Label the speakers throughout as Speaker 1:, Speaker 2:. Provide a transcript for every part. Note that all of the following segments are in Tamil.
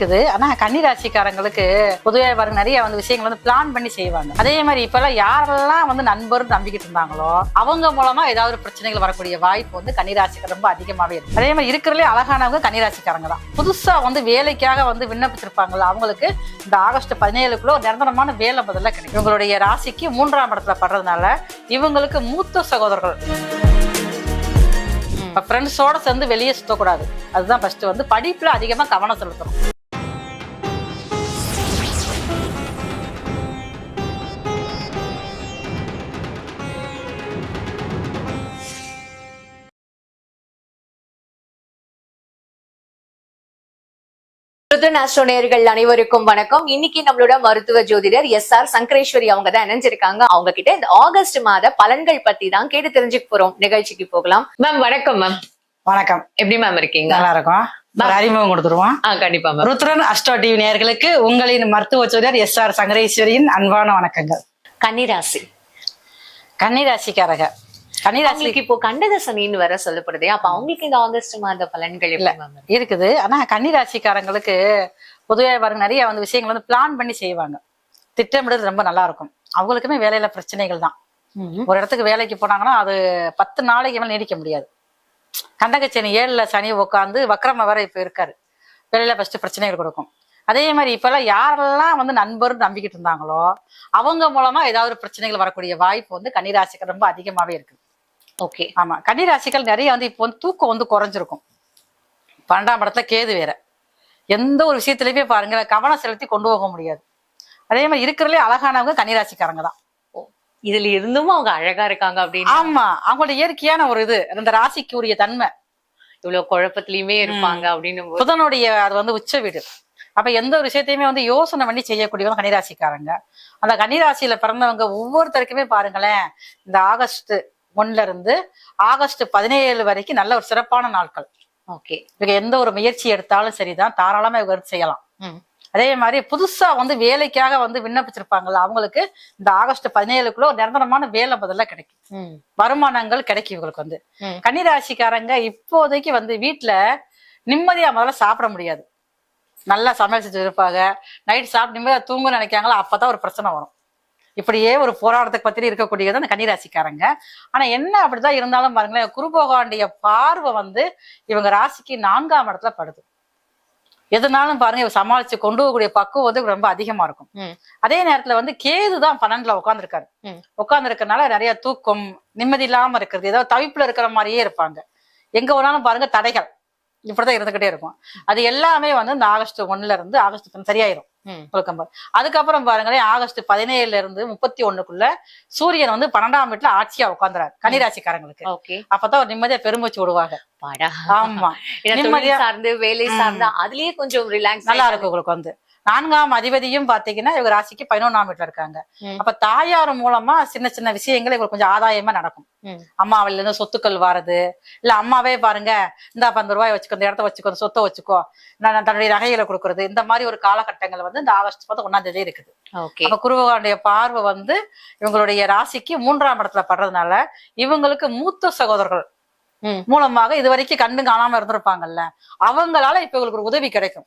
Speaker 1: ஆனா கன்னிராசிக்காரங்களுக்கு பொதுவாக பாருங்க நிறைய விஷயங்கள் பிளான் பண்ணி செய்வாங்க. அதே மாதிரி இப்பெல்லாம் யாரெல்லாம் நண்பர் நம்பிக்கிட்டு இருந்தாங்களோ அவங்க மூலமா ஏதாவது பிரச்சனைகள் வரக்கூடிய வாய்ப்பு கன்னிராசிக்கு ரொம்ப அதிகமாவே இருக்கு. அதே மாதிரி இருக்கிறதுலே அழகானவங்க கன்னிராசிக்காரங்க தான். புதுசா விவேலைக்காக விண்ணப்பிச்சிருப்பாங்களா அவங்களுக்கு இந்த ஆகஸ்ட் 17க்குள்ள ஒரு நிரந்தரமான வேலை பதில கிடைக்கும். இவங்களுடைய ராசிக்கு 3ஆம் இடத்துல படுறதுனால இவங்களுக்கு மூத்த சகோதரர்கள் ஃப்ரெண்ட்ஸோட சேர்ந்து வெளியே சுத்தக்கூடாது. அதுதான் ஃபர்ஸ்ட் படிப்புல அதிகமா கவனம் செலுத்தணும்.
Speaker 2: நேயர்கள் அனைவருக்கும் வணக்கம். இன்னைக்கு நம்மளோட மருத்துவ ஜோதிடர் SR சங்கரேஸ்வரி அவங்க தான் இணைஞ்சிருக்காங்க. அவங்க கிட்ட இந்த ஆகஸ்ட் மாத பலன்கள் பத்தி தான் கேட்டு தெரிஞ்சுக்க போறோம். நிகழ்ச்சிக்கு போகலாம். மேம் வணக்கம். மேம்
Speaker 1: வணக்கம்.
Speaker 2: எப்படி மேம் இருக்கீங்க?
Speaker 1: நல்லா இருக்கும். அறிமுகம் கொடுத்துருவோம்.
Speaker 2: கண்டிப்பா மேம்.
Speaker 1: ருத்ரன் அஸ்ட்ரோ டிவி நேயர்களுக்கு உங்களின் மருத்துவ ஜோதிடர் SR சங்கரேஸ்வரியின் அன்பான வணக்கங்கள்.
Speaker 2: கன்னிராசி
Speaker 1: கன்னிராசிக்காரங்க
Speaker 2: கன்னிராசிக்கு இப்போ கண்டக சனின்னு வர சொல்லப்படுது. அப்ப அவங்களுக்கு இந்த ஆகஸ்ட் மாத பலன்கள்
Speaker 1: இருக்குது. ஆனா கன்னிராசிக்காரங்களுக்கு பொதுவாக பாருங்க நிறைய விஷயங்கள் பிளான் பண்ணி செய்வாங்க. திட்டமிடுறது ரொம்ப நல்லா இருக்கும். அவங்களுக்குமே வேலையில பிரச்சனைகள் தான். ஒரு இடத்துக்கு வேலைக்கு போனாங்கன்னா அது 10 நாளைக்கு மேல நீடிக்க முடியாது. கண்டக சனி 7ல சனி உட்காந்து வக்ரம வர இப்ப இருக்காரு. வேலையில ஃபர்ஸ்ட் பிரச்சனைகள் கொடுக்கும். அதே மாதிரி இப்பெல்லாம் யாரெல்லாம் நண்பர் நம்பிக்கிட்டு இருந்தாங்களோ அவங்க மூலமா ஏதாவது பிரச்சனைகள் வரக்கூடிய வாய்ப்பு கன்னிராசிக்கு ரொம்ப அதிகமாவே இருக்கு.
Speaker 2: ஓகே.
Speaker 1: ஆமா, கன்னிராசிகள் நிறைய இப்போ தூக்கம் குறைஞ்சிருக்கும். 12ஆம் இடத்துல கேது வேற. எந்த ஒரு விஷயத்திலயுமே பாருங்க கவனம் செலுத்தி கொண்டு போக முடியாது. அதே மாதிரி இருக்கிறதுலே அழகானவங்க கன்னிராசிக்காரங்க தான்.
Speaker 2: இதுல இருந்தும் அவங்க அழகா இருக்காங்க அப்படின்னு.
Speaker 1: ஆமா, அவங்களோட இயற்கையான ஒரு இது அந்த ராசிக்கு உரிய தன்மை.
Speaker 2: இவ்வளவு குழப்பத்திலயுமே இருப்பாங்க அப்படின்னு.
Speaker 1: புதனுடைய அது உச்ச வீடு. அப்ப எந்த ஒரு விஷயத்தையுமே யோசனை பண்ணி செய்யக்கூடியவங்க கன்னிராசிக்காரங்க. அந்த கன்னிராசியில பிறந்தவங்க ஒவ்வொருத்தருக்குமே பாருங்களேன், இந்த ஆகஸ்ட் 1ல இருந்து ஆகஸ்ட் 17 வரைக்கும் நல்ல ஒரு சிறப்பான நாட்கள்.
Speaker 2: ஓகே.
Speaker 1: இவங்க எந்த ஒரு முயற்சி எடுத்தாலும் சரிதான், தாராளமா இவங்க செய்யலாம். அதே மாதிரி புதுசா வேலைக்காக விண்ணப்பிச்சிருப்பாங்கல்ல அவங்களுக்கு இந்த ஆகஸ்ட் 17க்குள்ள ஒரு நிரந்தரமான வேலை பதில கிடைக்கும். வருமானங்கள் கிடைக்கும் இவங்களுக்கு. கன்னிராசிக்காரங்க இப்போதைக்கு வீட்டுல நிம்மதியா முதல்ல சாப்பிட முடியாது. நல்லா சமையல் செஞ்சு இருப்பாங்க. நைட் சாப்பிட்டு நிம்மதியா தூங்க நினைக்காங்களா அப்பதான் ஒரு பிரச்சனை வரும். இப்படியே ஒரு போராட்டத்தை பத்தி இருக்கக்கூடியது அந்த கன்னிராசிக்காரங்க. ஆனா என்ன அப்படிதான் இருந்தாலும் பாருங்களேன், குரு பகவானுடைய பார்வை இவங்க ராசிக்கு 4ஆம் இடத்துல படுது. எதுனாலும் பாருங்க இவங்க சமாளிச்சு கொண்டு போகக்கூடிய பக்குவம் ரொம்ப அதிகமா இருக்கும். அதே நேரத்துல கேதுதான் 12ல உட்கார்ந்துருக்காரு. உட்கார்ந்து இருக்கறனால நிறைய தூக்கம், நிம்மதி இல்லாம இருக்கிறது, ஏதாவது தவிப்புல இருக்கிற மாதிரியே இருப்பாங்க. எங்க வேணாலும் பாருங்க தடைகள் இப்படிதான் இருந்துகிட்டே இருக்கும். அது எல்லாமே இந்த ஆகஸ்ட் 1ல இருந்து ஆகஸ்ட் சரியாயிரும். அதுக்கப்புறம் பாருங்களேன், ஆகஸ்ட் 17ல இருந்து 31க்குள்ள சூரியன் 12ஆம் வீட்டுல ஆட்சியா உட்காந்துறாரு கன்னிராசிக்காரங்களுக்கு. அப்பதான் ஒரு நிம்மதியா பெருமூச்சு விடுவாங்க. ஆமா,
Speaker 2: நிம்மதியா சார்ந்து வேலை சார்ந்து அதுலயே கொஞ்சம் ரிலாக்ஸ்
Speaker 1: நல்லா இருக்கும் உங்களுக்கு. 4ஆம் அதிபதியும் பாத்தீங்கன்னா இவங்க ராசிக்கு 11ஆம் வீட்டுல இருக்காங்க. அப்ப தாயார் மூலமா சின்ன சின்ன விஷயங்கள் இவங்களுக்கு கொஞ்சம் ஆதாயமா நடக்கும். அம்மாவில இருந்து சொத்துக்கள் வாரது, இல்ல அம்மாவே பாருங்க இந்த 50 ரூபாய் வச்சுக்கோ, இந்த இடத்த வச்சுக்கோ, சொத்தை வச்சுக்கோ, நான் தன்னுடைய நகைகளை கொடுக்கறது, இந்த மாதிரி ஒரு காலகட்டங்கள் இந்த ஆகஸ்ட் 1ஆம் தேதி இருக்குது. அப்ப குருபகவானுடைய பார்வை இவங்களுடைய ராசிக்கு 3ஆம் இடத்துல படுறதுனால இவங்களுக்கு மூத்த சகோதரர்கள் மூலமாக இது வரைக்கும் கண்டு காணாம இருந்திருப்பாங்கல்ல அவங்களால இப்ப இவங்களுக்கு ஒரு உதவி கிடைக்கும்.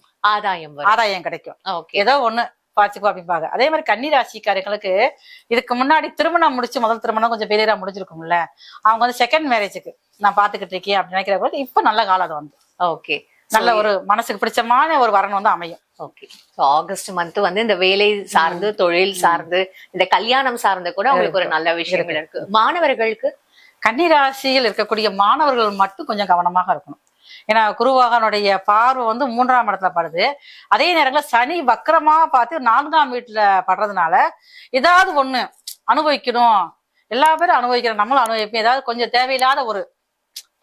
Speaker 1: ஆதாயம் கிடைக்கும். ஏதோ ஒண்ணு பாச்சுக்கோ அப்படிப்பாங்க. அதே மாதிரி கன்னிராசிக்காரங்களுக்கு இதுக்கு முன்னாடி திருமணம் முடிச்சு முதல் திருமணம் கொஞ்சம் பெரியரா முடிஞ்சிருக்கும்ல, அவங்க செகண்ட் மேரேஜுக்கு நான் பாத்துக்கிட்டு இருக்கேன் அப்படின்னு நினைக்கிற போது இப்ப நல்ல காலம்
Speaker 2: ஓகே,
Speaker 1: நல்ல ஒரு மனசுக்கு பிடிச்சமான ஒரு வரன் அமையும்.
Speaker 2: ஓகே. ஆகஸ்ட் மந்த் இந்த வேலை சார்ந்து, தொழில் சார்ந்து, இந்த கல்யாணம் சார்ந்து கூட அவங்களுக்கு ஒரு நல்ல விஷயங்கள் இருக்கு. மாணவர்களுக்கு
Speaker 1: கன்னிராசியில் இருக்கக்கூடிய மாணவர்கள் மட்டும் கொஞ்சம் கவனமாக இருக்கணும். ஏன்னா குருபகவானுடைய பார்வை 3ஆம் இடத்துல படுது. அதே நேரத்துல சனி வக்கரமா பார்த்து 4ஆம் வீட்டுல படுறதுனால ஏதாவது ஒண்ணு அனுபவிக்கணும், எல்லா பேரும் அனுபவிக்கிறோம், நம்மளும் அனுபவிப்போம். ஏதாவது கொஞ்சம் தேவையில்லாத ஒரு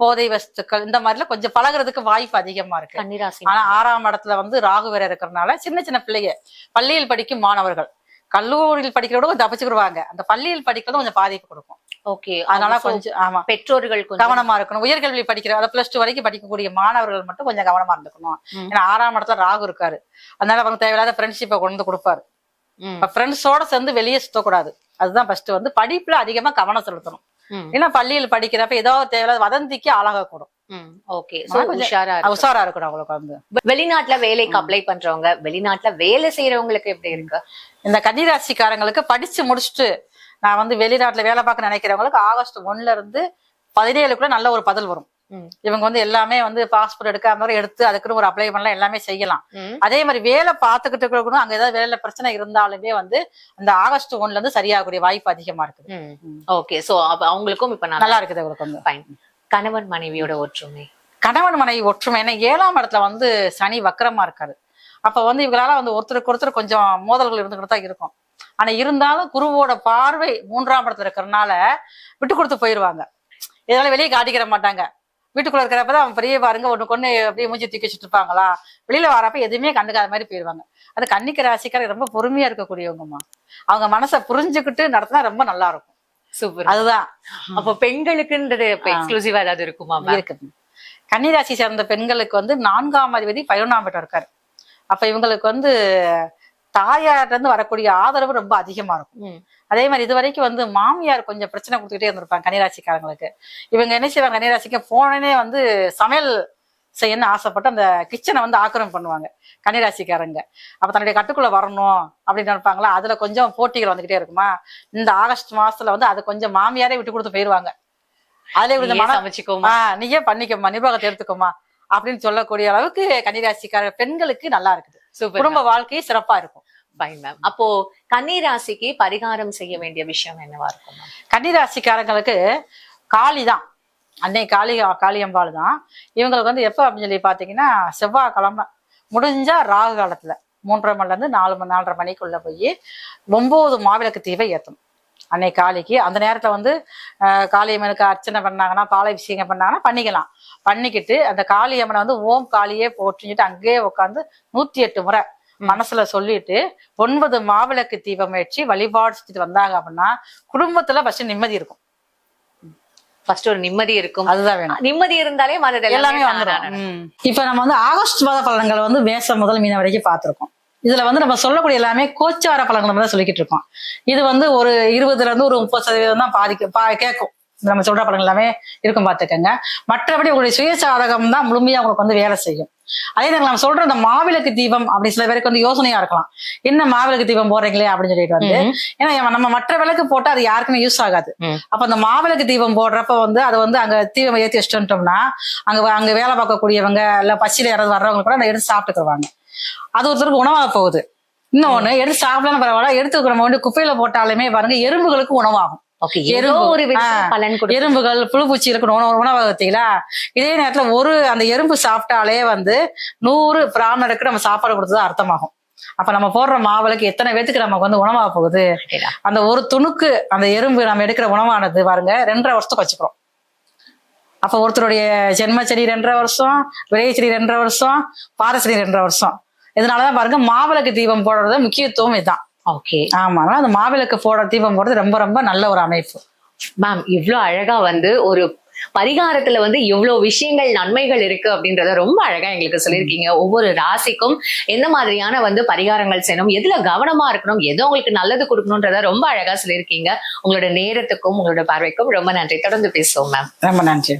Speaker 1: போதை வஸ்துக்கள் இந்த மாதிரிலாம் கொஞ்சம் பழகிறதுக்கு வாய்ப்பு அதிகமா இருக்கு கன்னிராசி. ஆனா 6ஆம் இடத்துல ராகு வேற இருக்கிறதுனால சின்ன சின்ன பிள்ளைங்க, பள்ளியில் படிக்கும் மாணவர்கள் கல்லூரியில் படிக்கிறவங்க தப்பிச்சுக்கிடுவாங்க, அந்த பள்ளியில் படிக்கிறது கொஞ்சம் பாதிப்பு கொடுக்கும்.
Speaker 2: ஓகே,
Speaker 1: அதனால கொஞ்சம் ஆமா
Speaker 2: பெற்றோர்கள்
Speaker 1: கவனமா இருக்கணும். உயர்கல்வி படிக்கிற +2 வரைக்கும் படிக்கக்கூடிய மாணவர்கள் மட்டும் கொஞ்சம் கவனமா இருந்துக்கணும். ஏன்னா 6ஆம் இடத்துல ராகு இருக்காரு. அதனால அவங்க தேவையில்லாத ஃப்ரெண்ட்ஷிப்பை கொண்டு கொடுப்பாரு. ஃப்ரெண்ட்ஸோட சேர்ந்து வெளியே சுத்தக்கூடாது. அதுதான் ஃபர்ஸ்ட் படிப்புல அதிகமா கவனம் செலுத்தணும். ஏன்னா பள்ளியில் படிக்கிறப்ப ஏதாவது தேவையில்லாத வதந்திக்கு ஆளாகக்கூடும்.
Speaker 2: ஓகே, சோ உஷாரா
Speaker 1: உஷாரா இருக்கணும் அவங்களுக்கு வந்து.
Speaker 2: வெளிநாட்டுல வேலைக்கு அப்ளை பண்றவங்க, வெளிநாட்டுல வேலை செய்யறவங்களுக்கு எப்படி இருக்கு?
Speaker 1: இந்த கன்னிராசிக்காரங்களுக்கு படிச்சு முடிச்சுட்டு நான் வந்து வெளிநாட்டுல வேலை பார்க்க நினைக்கிறவங்களுக்கு ஆகஸ்ட் 1ல இருந்து 17க்குள்ள நல்ல ஒரு பதில் வரும். இவங்க வந்து எல்லாமே வந்து பாஸ்போர்ட் எடுக்காம எடுத்து அதுக்குன்னு ஒரு அப்ளை பண்ணலாம், எல்லாமே செய்யலாம். அதே மாதிரி வேலை பார்த்துக்கிட்டு இருக்கணும், அங்க ஏதாவது வேலையில பிரச்சனை இருந்தாலுமே வந்து அந்த ஆகஸ்ட் 1ல இருந்து சரியாகக்கூடிய வாய்ப்பு அதிகமா இருக்குது.
Speaker 2: ஓகே, சோ அவங்களுக்கும் இப்ப
Speaker 1: நல்லா இருக்குது அவங்களுக்கு வந்து.
Speaker 2: ஃபைன். கணவன் மனைவியோட ஒற்றுமை.
Speaker 1: கணவன் மனைவி ஒற்றுமை ஏன்னா 7ஆம் இடத்துல வந்து சனி வக்கரமா இருக்காரு. அப்ப வந்து இவங்களால வந்து ஒருத்தருக்கு ஒருத்தர் கொஞ்சம் மோதல்கள் இருந்துகிட்டு தான் இருக்கும். ஆனா இருந்தாலும் குருவோட பார்வை 3ஆம் இடத்துல இருக்கிறதுனால விட்டு கொடுத்து போயிருவாங்க. இதனால வெளியே காட்டிக்கிற மாட்டாங்க. வீட்டுக்குள்ள இருக்கிறப்பதான் அவன் பெரிய பாருங்க ஒண்ணுக்கு ஒண்ணு அப்படியே மூஞ்சி தூக்கி வச்சுட்டு இருப்பாங்களா, வெளியில வரப்ப எதுவுமே கண்டுக்காத மாதிரி போயிருவாங்க. அது கன்னிக்க ராசிக்காரர் ரொம்ப பொறுமையா இருக்கக்கூடியவங்கம்மா. அவங்க மனசை புரிஞ்சுக்கிட்டு நடத்தினா ரொம்ப நல்லா இருக்கும்.
Speaker 2: சூப்பர்.
Speaker 1: அதுதான்.
Speaker 2: அப்போ பெண்களுக்குன்றது எக்ஸ்க்ளூசிவா ஏதாவது இருக்குமா?
Speaker 1: இருக்குது. கன்னிராசி சேர்ந்த பெண்களுக்கு வந்து 4ஆம் அதிபதி 11ஆம் வீட்டு இருக்காரு. அப்ப இவங்களுக்கு வந்து தாயார்ல இருந்து வரக்கூடிய ஆதரவு ரொம்ப அதிகமா இருக்கும். அதே மாதிரி இது வரைக்கும் வந்து மாமியார் கொஞ்சம் பிரச்சனை கொடுத்துக்கிட்டே இருந்திருப்பாங்க கன்னிராசிக்காரங்களுக்கு. இவங்க என்ன செய்வாங்க, கன்னிராசிக்கு போனே வந்து சமையல் செய்யணும்னு ஆசைப்பட்டு அந்த கிச்சனை வந்து ஆக்கிரமிப்பு பண்ணுவாங்க கன்னிராசிக்காரங்க. அப்ப தன்னுடைய கட்டுக்குள்ள வரணும் அப்படின்னு நினைப்பாங்களா, அதுல கொஞ்சம் போட்டிகள் வந்துகிட்டே இருக்குமா. இந்த ஆகஸ்ட் மாசத்துல வந்து அது கொஞ்சம் மாமியாரே விட்டு கொடுத்து போயிருவாங்க. நீயே பண்ணிக்கோமா, நிர்வாகத்தை எடுத்துக்கோமா அப்படின்னு சொல்லக்கூடிய அளவுக்கு கன்னிராசிக்கார பெண்களுக்கு நல்லா இருக்குது. குடும்ப வாழ்க்கை சிறப்பா இருக்கும்.
Speaker 2: அப்போ கன்னிராசிக்கு பரிகாரம் செய்ய வேண்டிய விஷயம் என்னவா இருக்கும்?
Speaker 1: கன்னிராசிக்காரங்களுக்கு காளிதான், அன்னை காளியம்பாள் தான். இவங்களுக்கு வந்து எப்ப அப்படின்னு சொல்லி பாத்தீங்கன்னா செவ்வாய்க்கிழமை முடிஞ்சா ராகு காலத்துல 3:30 மணில இருந்து 4:30 மணிக்குள்ள போய் 9 மாவிளக்கு தீவை ஏத்தணும் அன்னை காளிக்கு. அந்த நேரத்துல வந்து காளியம்மனுக்கு அர்ச்சனை பண்ணாங்கன்னா, பாலாபிஷேகம் பண்ணாங்கன்னா பண்ணிக்கலாம். பண்ணிக்கிட்டு அந்த காளியம்மனை வந்து ஓம் காளியே போட்டுட்டு அங்கேயே உட்காந்து 108 முறை மனசுல சொல்லிட்டு 9 மாவிளக்கு தீபம் வச்சு வழிபாடு செஞ்சுட்டு வந்தாங்க அப்படின்னா குடும்பத்துல ஃபர்ஸ்ட் நிம்மதி இருக்கும்.
Speaker 2: ஃபர்ஸ்ட் ஒரு நிம்மதி இருக்கும்.
Speaker 1: அதுதான் வேணும்.
Speaker 2: நிம்மதி இருந்தாலே
Speaker 1: எல்லாமே வந்துடும். இப்ப நம்ம வந்து ஆகஸ்ட் மாத பலன்கள் வந்து மேசம் முதல் மீனம் வரைக்கும் பார்த்திருக்கோம். இதுல வந்து நம்ம சொல்லக்கூடிய எல்லாமே கோச்சார பலன்கள் தான் சொல்லிக்கிட்டு இருக்கோம். இது வந்து ஒரு 20ல இருந்து ஒரு 30% தான் கேட்கும். நம்ம சொல்ற பலன்கள் எல்லாமே இருக்கும் பார்த்துக்கங்க. மற்றபடி உங்களுடைய சுயசாதகம் தான் முழுமையா உங்களுக்கு வந்து வேலை செய்யும். அதே நேரம் நம்ம சொல்ற இந்த மாவிளக்கு தீபம் அப்படி சில பேருக்கு வந்து யோசனையா இருக்கலாம், என்ன மாவிளக்கு தீபம் போடுறீங்களே அப்படின்னு சொல்லிட்டு வந்து. ஏன்னா நம்ம மற்ற விளக்கு போட்டா அது யாருக்குமே யூஸ் ஆகாது. அப்ப அந்த மாவிளக்கு தீபம் போடுறப்ப வந்து அது வந்து அங்க தீபம் ஏற்றி வச்சுட்டோம்னா அங்க வேலை பார்க்கக்கூடியவங்க இல்ல பசியில யாராவது வர்றவங்க கூட அதை எடுத்து சாப்பிட்டுக்குவாங்க. அது ஒருத்தருக்கு உணவாக போகுது. இன்னொன்னு எடுத்து சாப்பிடலாம் பரவாயில்ல, எடுத்து நம்ம வந்து குப்பையில போட்டாலுமே பாருங்க எறும்புகளுக்கு உணவாகும். எறும்புகள் புழுப்பூச்சிகளுக்கு உணவாகத்தீங்களா. இதே நேரத்துல அந்த எறும்பு சாப்பிட்டாலே வந்து 100 பிராணருக்கு நம்ம சாப்பாடு கொடுத்தது அர்த்தமாகும். அப்ப நம்ம போடுற மாவிளக்கு எத்தனை பேத்துக்கு நமக்கு வந்து உணவாக போகுது. அந்த ஒரு துணுக்கு அந்த எறும்பு நம்ம எடுக்கிற உணவானது பாருங்க 2.5 வருஷத்துக்கு வச்சுக்கிறோம். அப்ப ஒருத்தருடைய ஜென்மச்செடி 2.5 வருஷம், விளையச்செடி 2.5 வருஷம், பாரச்செடி 2.5 வருஷம். இதனாலதான் பாருங்க மாவிளக்கு தீபம் போடுறது முக்கியத்துவம் இதுதான். ஓகே, ஆமா. அந்த மாவிளக்கு தீபம் போடுறது ரொம்ப ரொம்ப நல்ல ஒரு அமைப்பு.
Speaker 2: மேம், இவ்வளவு அழகா வந்து ஒரு பரிகாரத்துல வந்து இவ்வளவு விஷயங்கள் நன்மைகள் இருக்கு அப்படின்றத ரொம்ப அழகா எங்களுக்கு சொல்லியிருக்கீங்க. ஒவ்வொரு ராசிக்கும் எந்த மாதிரியான வந்து பரிகாரங்கள் செய்யணும், எதுல கவனமா இருக்கணும், எதோ உங்களுக்கு நல்லது கொடுக்கணும்ன்றத ரொம்ப அழகா சொல்லியிருக்கீங்க. உங்களோட நேரத்துக்கும் உங்களோட பார்வைக்கும் ரொம்ப நன்றி. தொடர்ந்து பேசுவோம் மேம்.
Speaker 1: ரொம்ப நன்றி.